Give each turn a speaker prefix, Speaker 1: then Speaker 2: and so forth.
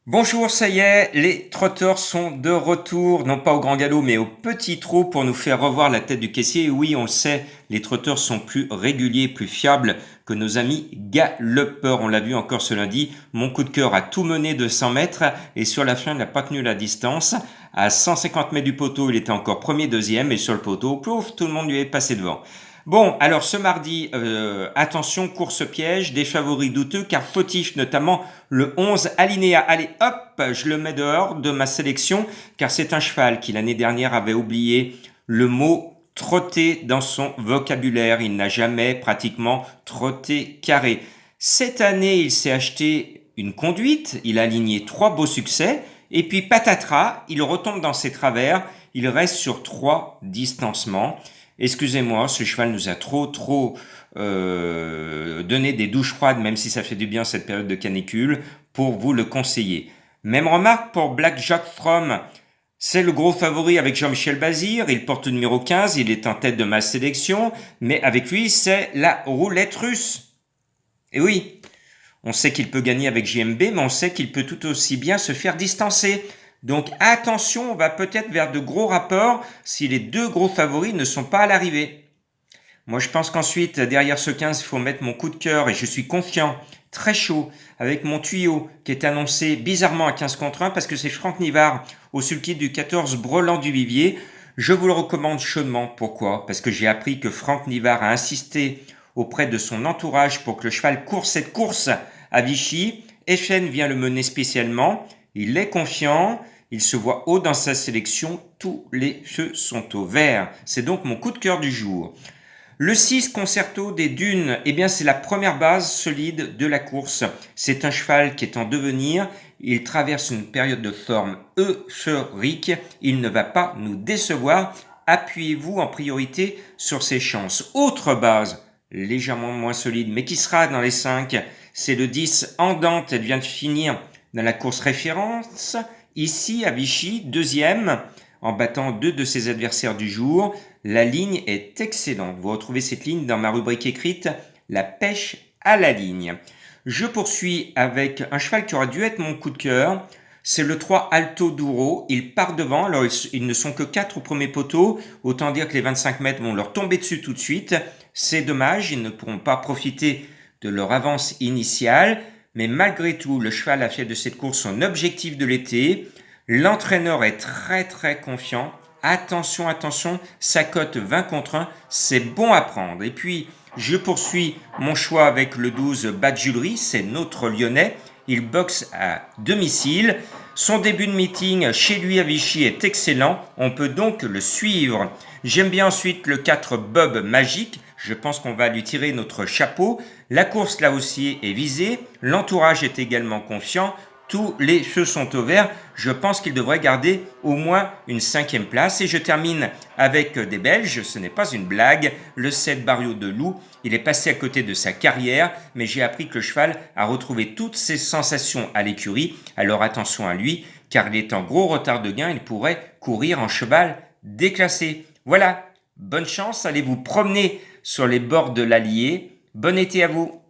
Speaker 1: Bonjour, ça y est, les trotteurs sont de retour, non pas au grand galop, mais au petit trot pour nous faire revoir la tête du caissier. Et oui, on le sait, les trotteurs sont plus réguliers, plus fiables que nos amis galopeurs. On l'a vu encore ce lundi, mon coup de cœur a tout mené de 100 mètres et sur la fin, il n'a pas tenu la distance. À 150 mètres du poteau, il était encore premier, deuxième et sur le poteau, plouf, tout le monde lui est passé devant. Bon, alors ce mardi, attention, course piège, des favoris douteux car fautifs, notamment le 11 Alinéa. Allez, hop, je le mets dehors de ma sélection car c'est un cheval qui l'année dernière avait oublié le mot trotter dans son vocabulaire. Il n'a jamais pratiquement trotté carré. Cette année, il s'est acheté une conduite, il a aligné 3 beaux succès et puis patatras, il retombe dans ses travers, il reste sur 3 distancements. Excusez-moi, ce cheval nous a trop donné des douches froides, même si ça fait du bien cette période de canicule, pour vous le conseiller. Même remarque pour Black Jack From. C'est le gros favori avec Jean-Michel Bazir, il porte le numéro 15, il est en tête de ma sélection, mais avec lui c'est la roulette russe. Et oui, on sait qu'il peut gagner avec JMB, mais on sait qu'il peut tout aussi bien se faire distancer. Donc attention, on va peut-être vers de gros rapports si les deux gros favoris ne sont pas à l'arrivée. Moi je pense qu'ensuite, derrière ce 15, il faut mettre mon coup de cœur et je suis confiant, très chaud, avec mon tuyau qui est annoncé bizarrement à 15 contre 1 parce que c'est Franck Nivard au sulky du 14 Brelan du Vivier. Je vous le recommande chaudement. Pourquoi? Parce que j'ai appris que Franck Nivard a insisté auprès de son entourage pour que le cheval court cette course à Vichy. FN vient le mener spécialement. Il est confiant, il se voit haut dans sa sélection, tous les feux sont au vert. C'est donc mon coup de cœur du jour. Le 6 Concerto des Dunes, eh bien c'est la première base solide de la course. C'est un cheval qui est en devenir, il traverse une période de forme euphorique, il ne va pas nous décevoir. Appuyez-vous en priorité sur ses chances. Autre base, légèrement moins solide, mais qui sera dans les 5, c'est le 10 Andante, elle vient de finir dans la course référence, ici à Vichy, deuxième, en battant 2 de ses adversaires du jour. La ligne est excellente. Vous retrouvez cette ligne dans ma rubrique écrite « La pêche à la ligne ». Je poursuis avec un cheval qui aurait dû être mon coup de cœur. C'est le 3 Alto Douro. Il part devant. Alors, ils ne sont que 4 au premier poteau. Autant dire que les 25 mètres vont leur tomber dessus tout de suite. C'est dommage. Ils ne pourront pas profiter de leur avance initiale. Mais malgré tout, le cheval a fait de cette course son objectif de l'été. L'entraîneur est très confiant. Attention, sa cote 20 contre 1, c'est bon à prendre. Et puis, je poursuis mon choix avec le 12 Badjulerie, c'est notre Lyonnais. Il boxe à domicile. Son début de meeting chez lui à Vichy est excellent. On peut donc le suivre. J'aime bien ensuite le 4 Bob Magique. Je pense qu'on va lui tirer notre chapeau. La course là aussi est visée. L'entourage est également confiant. Tous les feux sont au vert. Je pense qu'il devrait garder au moins une 5e place. Et je termine avec des Belges. Ce n'est pas une blague. Le 7 Barrio de Loup. Il est passé à côté de sa carrière. Mais j'ai appris que le cheval a retrouvé toutes ses sensations à l'écurie. Alors attention à lui, car il est en gros retard de gain. Il pourrait courir en cheval déclassé. Voilà. Bonne chance. Allez vous promener sur les bords de l'Allier. Bon été à vous.